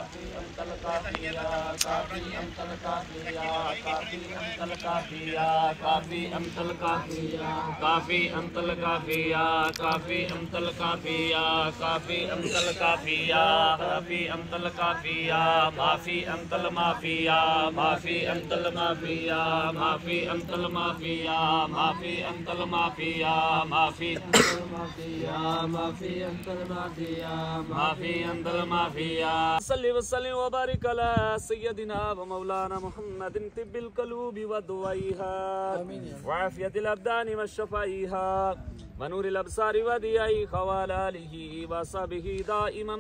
کافی انت الکافی یا کافی انت الکافی یا کافی انت الکافی یا کافی انت الکافی یا کافی انت الکافی یا کافی انت الکافی یا کافی انت الکافی یا کافی انت الکافی یا معافی انت المعافی یا معافی انت المعافی یا معافی انت المعافی یا معافی انت المعافی یا معافی انت المعافی یا معافی انت المعافی یا معافی انت المعافی یا صلی وسلم وبارک علی سیدنا و مولانا محمد طب القلوب ودوائها وعافیت الابدان وشفائها ونور الابصار ودیائها وعلى آلہ وصحبہ دائما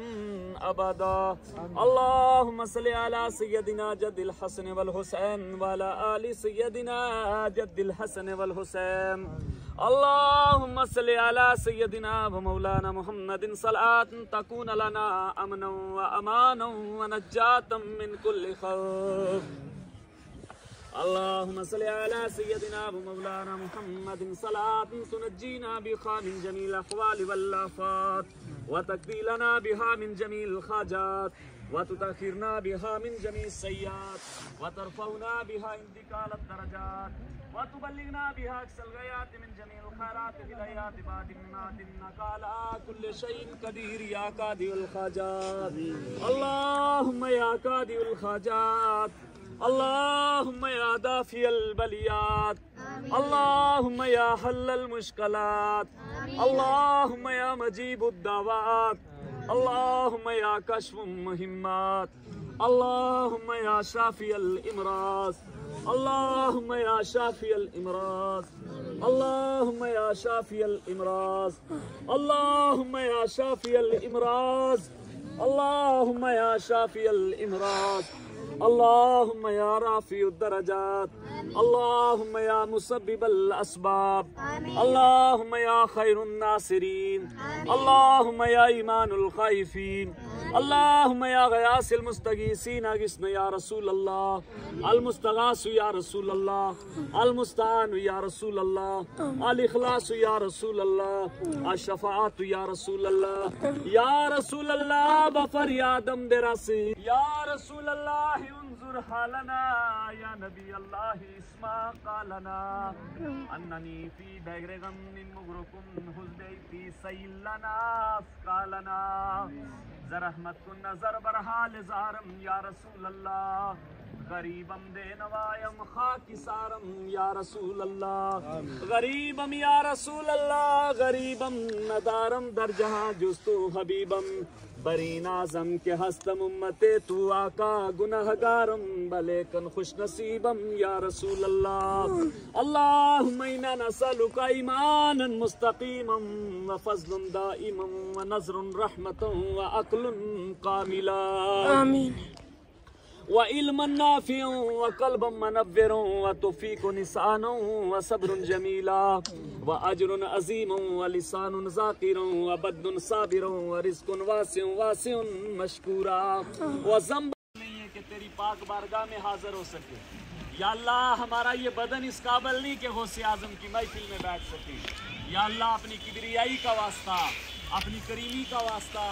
ابدا اللهم صل على سیدنا جد الحسن والحسین وعلى آل سیدنا جد الحسن والحسین اللهم صل على سيدنا ومولانا محمد صلاة تكون لنا امنا وامانا ونجاة من كل خوف اللهم صل على سيدنا ومولانا محمد صلاة تنجينا بها من جميع الاحوال والآفات وتقضي لنا بها من جميع الحاجات وتطهرنا بها من جميع السيئات وترفعنا بها عندك على الدرجات وتبلغنا بها أقصى الغايات من جميع الخيرات في الحياة بعد الممات إنك على كل شيء قدير يا قاضي الحاجات اللهم يا قاضي الحاجات اللهم يا دافع البليات اللهم يا حل المشكلات اللهم يا مجيب الدعوات اللهم يا كشف المهمات اللهم يا شافي الامراض اللهم يا شافي الامراض اللهم يا شافي الامراض اللهم يا شافي الامراض اللهم يا شافي الامراض اللهم يا رافع الدرجات اللهم يا مسبب الأسباب اللهم يا خير الناصرين اللهم يا إيمان الخائفين اللهم يا غياث المستغيثين اغثنا يا رسول الله المستغاث يا رسول الله المستعان يا رسول الله الإخلاص يا رسول الله الشفاعة يا رسول الله يا رسول الله بفریادم برسی يا رسول الله انظر حالنا يا نبي الله اسمع قالنا أنني في بئر غم مغرق حزبي في سيل لنا أثقالنا زرحمت کن نظر برحال زارم یا رسول اللہ غریبم دے نوایم خاک سارم یا رسول اللہ غریبم یا رسول اللہ غریبم ندارم در جہاں جستو حبیبم بری نازم کے ہستم امتے تو آقا گنہگارم بلیکن خوش نصیبم یا رسول اللہ اللہم انا نسألک ایمانا مستقیما وفضل دائما ونظر رحمتا وعقل کاملا آمین وعلما نافعا وقلبا منورا وتوفيق نسانا وصبر جميلا واجر عظيم ولسان ذاكرا وبدن صابرا ورزق واسع واسع مشكورا وذنب نہیں ہے کہ تیری پاک بارگاہ میں حاضر ہو سکے یا اللہ ہمارا یہ بدن اس قابل نہیں کہ غوث اعظم کی محفل میں بیٹھ سکے یا اللہ اپنی کبریائی کا واسطہ اپنی کریمی کا واسطہ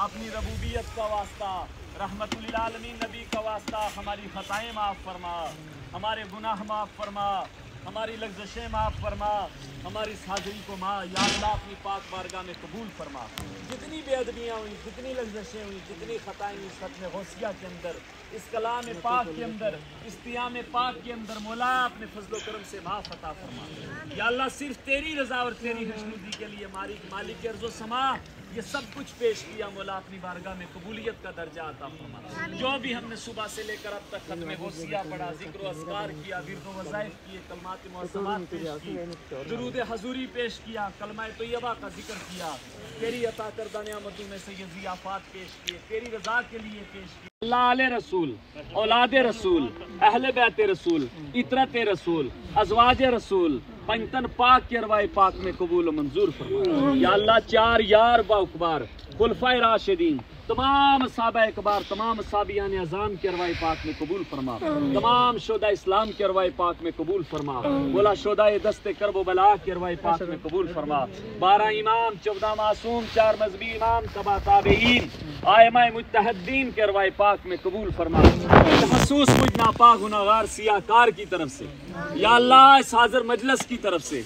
اپنی ربوبیت کا واسطہ رحمت للعالمین نبی کا واسطہ ہماری خطائیں معاف فرما ہمارے گناہ معاف فرما ہماری لغزشیں معاف فرما ہماری حاضری کو یا اللہ اپنی پاک بارگاہ میں قبول فرما جتنی بے ادبیاں ہوئیں جتنی لغزشیں ہوئیں جتنی خطائیں اس ختم غوثیہ کے اندر اس کلام پاک کے اندر اس قیام پاک کے اندر مولا اپنے فضل و کرم سے معاف عطا فرما یا اللہ صرف تیری رضا اور تیری خوشنودی کے لیے مالک ارض و سما یہ سب کچھ پیش کیا مولا اپنی بارگاہ میں قبولیت کا درجہ عطا فرما جو بھی ہم نے صبح سے لے کر اب تک ختم غوثیہ پڑھا ذکر و اذکار کیا ورد و وظائف کیے کلمات معصومات پیش کی درود حضوری پیش کیا کلمہ طیبہ کا ذکر کیا تیری عطا کردہ نعمتوں میں سے یہ ضیافات پیش کیے تیری رضا کے لیے پیش کیے اللہ علیہ رسول اولاد رسول اہل بیت رسول اطرت رسول ازواج رسول پنجتن پاک کی ارواح پاک میں قبول و منظور فرما یا اللہ چار یار با اکبار خلفائے راشدین تمام صحابہ اکبار، تمام صحابیان اعظام کی ارواح پاک میں قبول فرما، تمام شہداء اسلام کی ارواح پاک میں قبول فرما، مولا شہداء دست کرب و بلا کی ارواح پاک میں قبول فرما، 12 امام، 14 معصوم، 4 مذہبی امام، تبع تابعین، ائمہ مجتہدین کے ارواح پاک میں قبول فرما، خصوص مجھ ناپاک گناہگار سیاہ کار کی طرف سے، یا اللہ اس حاضر مجلس کی طرف سے،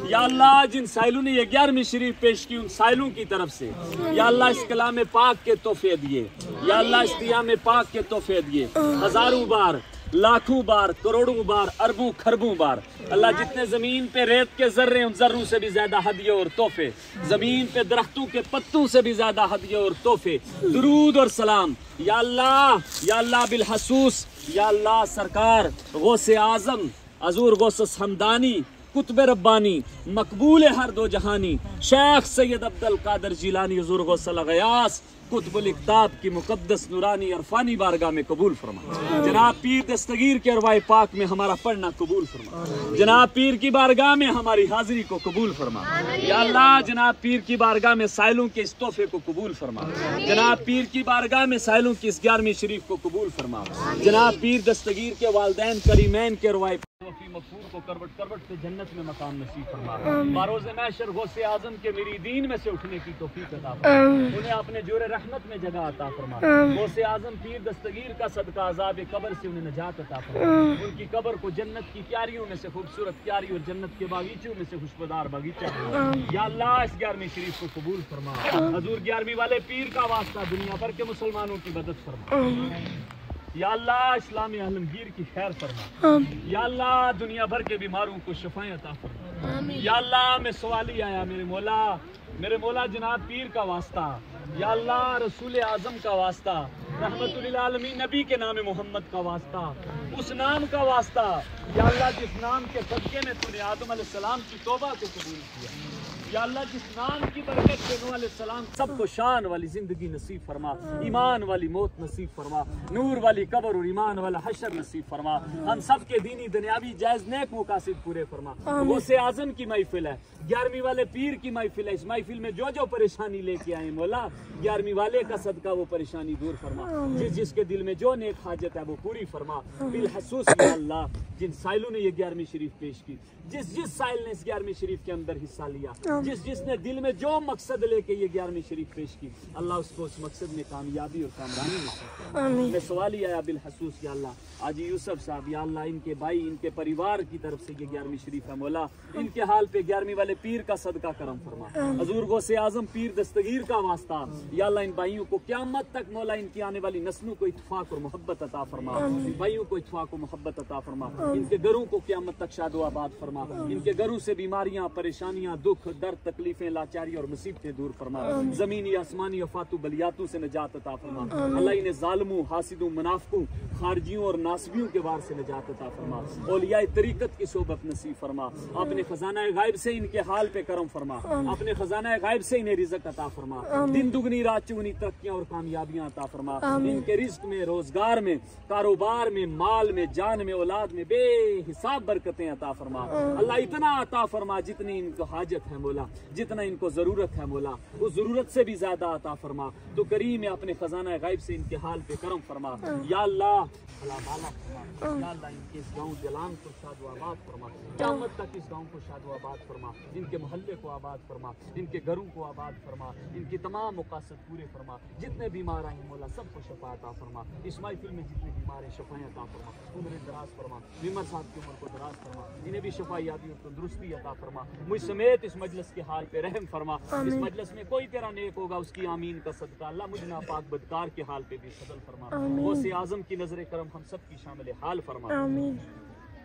یا اللہ جن سائلوں نے یہ 11ویں شریف پیش کی ان سائلوں کی طرف سے، یا اللہ اس کلام پاک کے تحفے دیے، یا اللہ اس قیام پاک کے تحفے دیے، ہزاروں بار، لاکھوں بار، کروڑوں بار، اربوں کھربوں بار، اللہ جتنے زمین پہ ریت کے ذرے ان ذروں سے بھی زیادہ ہدیے اور تحفے، زمین پہ درختوں کے پتوں سے بھی زیادہ ہدیے اور تحفے، درود اور سلام، یا اللہ بالخصوص، یا اللہ سرکار غوث اعظم حضور غوث حمدانی قطب ربانی مقبول ہر دو جہانی شیخ سید عبد القادر جیلانی حضور غوث الغیاث قطب الاقطاب کی مقدس نورانی عرفانی بارگاہ میں قبول فرما، جناب پیر دستگیر کے ارواح پاک میں ہمارا پڑھنا قبول فرما، جناب پیر کی بارگاہ میں ہماری حاضری کو قبول فرما، یا اللہ جناب پیر کی بارگاہ میں سائلوں کے اس تحفے کو قبول فرما، جناب پیر کی بارگاہ میں سائلوں کی اس 11ویں شریف کو قبول فرما، جناب پیر دستگیر کے والدین کریمین کے ارواح مغفور کو کروٹ کروٹ سے جنت میں مقام نصیب فرما، باروز محشر غوث اعظم کے مریدین میں سے اٹھنے کی توفیق عطا فرما، انہیں اپنے جور رحمت میں جگہ عطا فرما، غوث اعظم پیر دستگیر کا صدقہ عذاب قبر سے انہیں نجات عطا فرما، ان کی قبر کو جنت کی کیاریوں میں سے خوبصورت کیاری اور جنت کے باغیچوں میں سے خوشبودار باغیچہ فرما، یا اللہ اس 11ویں شریف کو قبول فرما، حضور 11ویں والے پیر کا واسطہ دنیا بھر کے مسلمانوں کی مدد فرما، یا اللہ اسلامی عالمگیر کی خیر فرما، یا اللہ دنیا بھر کے بیماروں کو شفائیں عطا فرما، یا اللہ میں سوال ہی آیا میرے مولا جناب پیر کا واسطہ، یا اللہ رسول اعظم کا واسطہ، رحمت للعالمین نبی کے نام محمد کا واسطہ، اس نام کا واسطہ، یا اللہ جس نام کے صدقے میں تو نے آدم علیہ السلام کی توبہ کو قبول کیا، یا اللہ جس نام کی برکت سے نوح علیہ السلام سب کو شان والی زندگی نصیب فرما، ایمان والی موت نصیب فرما، نور والی قبر اور ایمان والا حشر نصیب فرما، ہم سب کے دینی دنیاوی جائز نیک مقاصد پورے فرما، غوث اعظم کی محفل ہے، 11ویں والے پیر کی محفل ہے، اس محفل میں جو پریشانی لے کے آئے مولا 11ویں والے کا صدقہ وہ پریشانی دور فرما، جس کے دل میں جو نیک حاجت ہے وہ پوری فرما، بالخصوص یا اللہ جن سائلوں نے یہ 11ویں شریف پیش کی، جس سائل نے اس 11ویں شریف کے اندر حصہ لیا، جس نے دل میں جو مقصد لے کے یہ 11ویں شریف پیش کی، اللہ اس کو اس مقصد میں کامیابی اور کامرانی نصیب فرما۔ میں سوال ہی آیا بالخصوص یا اللہ حاجی یوسف صاحب، یا اللہ ان کے بھائی ان کے پریوار کی طرف سے یہ 11ویں شریف ہے مولا، ان کے حال پہ 11ویں والے پیر کا صدقہ کرم فرما، حضور غوث اعظم پیر دستگیر کا واسطہ، یا اللہ ان بھائیوں کو قیامت تک مولا ان کی آنے والی نسلوں کو اتفاق اور محبت عطا فرما، ان بھائیوں کو اتفاق و محبت عطا فرما، ان کے گھروں کو قیامت تک شاد و آباد فرما، ان کے گھروں سے بیماریاں پریشانیاں دکھ درد تکلیفیں لاچاری اور مصیبتیں دور فرما، زمینی آسمانی افات و بلیاتوں سے نجات عطا فرما، اللہ انہیں ظالموں حاسدوں منافقوں خارجیوں اور ناصبیوں کے وار سے نجات عطا فرما، اولیاء طریقت کی صحبت نصیب فرما، اپنے خزانہ غائب سے ان کے حال پہ کرم فرما، اپنے خزانہ غائب سے انہیں رزق عطا فرما، دن دگنی رات چگنی ترقیاں اور کامیابیاں عطا فرما، ان کے رزق میں روزگار میں کاروبار میں مال میں جان میں اولاد میں بے حساب برکتیں عطا فرما، اللہ اتنا عطا فرما جتنی ان کو حاجت ہے مولا، جتنا ان کو ضرورت ہے مولا اس ضرورت سے بھی زیادہ عطا فرما، تو کریم اپنے خزانہ غائب سے ان کے حال پہ کرم فرما، یا اللہ یا اللہ ان کے اس گاؤں جلان کو شاد و آباد فرما، قیامت تک اس گاؤں کو شاد و آباد فرما، ان کے محلے کو آباد فرما، ان کے گھروں کو آباد فرما، ان کی تمام مقاصد پورے فرما، جتنے بیمار آئیں مولا سب کو شفا عطا فرما، اس محفل میں جتنے بیمار ہیں شفائیں عطا فرما، عمر دراز فرما، بیمار صاحب کی عمر کو دراز فرما، انہیں بھی شفا یابی اور تندرستی عطا فرما، مجھ سمیت اس مجلس کے حال پہ رحم فرما، اس مجلس میں کوئی تیرا نیک ہوگا اس کی آمین کا صدقہ اللہ مجھ ناپاک بدکار کے حال پہ بھی فضل فرما، غوث اعظم کی نظر کرم ہم سب کی شامل حال فرما،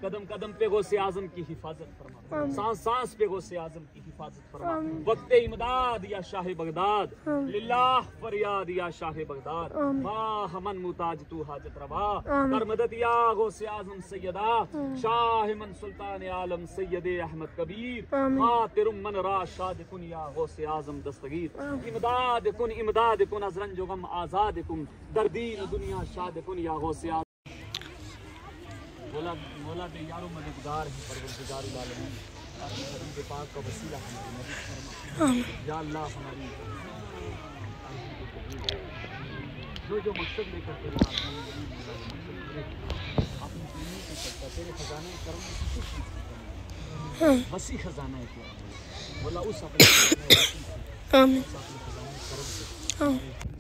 قدم قدم پہ غوث اعظم کی حفاظت فرما، سانس سانس پہ غوث اعظم کی حفاظت فرما، وقت امداد یا شاہ بغداد، للہ فریاد یا شاہ بغداد، ماہ من محتاج تو حاجت روا، کر مدد یا غوث اعظم سیدہ، شاہ من سلطان عالم سید احمد کبیر، خاطر من را شاد کن یا غوث اعظم دستگیر، امداد کن از رنج و غم آزاد کن، در دین دنیا شاد کن یا غوث اعظم۔ مولا بے یارو مددگار ہے پروردگار العالمین، اپنے حبیب پاک کا وسیلہ ہماری مدد فرما، یا اللہ ہماری جو مقصد لے کر تیرے ہاتھ میں اپنی زمین سے چلتا تیرے خزانہ کرم میں کچھ نہیں کرنا وسیع خزانہ ہے کیا مولا اس اپنے آمین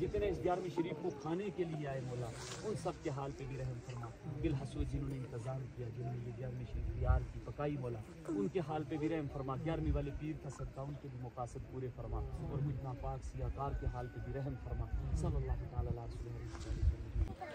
جتنے اس 11ویں شریف کو کھانے کے لیے آئے مولا ان سب کے حال پہ بھی رحم فرما بالخصوص جنہوں نے انتظام کیا جنہوں نے یہ 11ویں شریف تیار کی پکائی مولا ان کے حال پہ بھی رحم فرما 11ویں والے پیر کا صدقہ ان کے بھی مقاصد پورے فرما اور مجھ ناپاک سیاہ کار کے حال پہ بھی رحم فرما صلی اللہ تعالی علیہ وسلم.